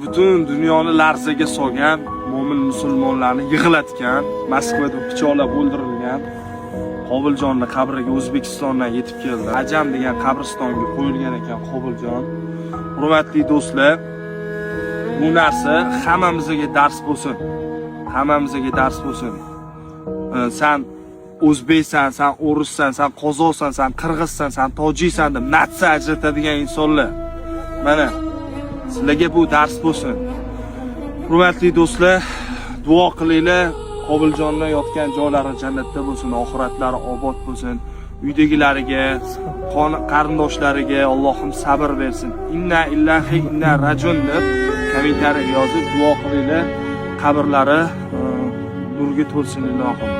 Butun dunyoni larzaga solgan mo'min musulmonlarni yig'latgan, Moskvada pichoqlab o'ldirilgan Qobiljonning qabriga O'zbekistondan yetib keldi. Ajam degan qabristonga qo'yilgan ekan Qobiljon. Hurmatli do'stlar, bu narsa hammamizga dars bo'lsin. Hammamizga dars bo'lsin. Sen o'zbeksan, sen o'rissan, sen qozog'san, sen qirg'izsan, sen tojiksan deb natsa ajratadigan insonlar. Mana sizlarga bu dars bo'lsin. Hurmatli do'stlar, duo qilinglar. Qobiljonlar yotgan joylari jannatda bo'lsin, oxiratlari obod bo'lsin. Uydagilariga, qarindoshlariga Allohim sabr bersin. Inna illahi inna rajun deb kommentariyaga yozib duo qilinglar. Qabrlari nurga to'lsin ilohim.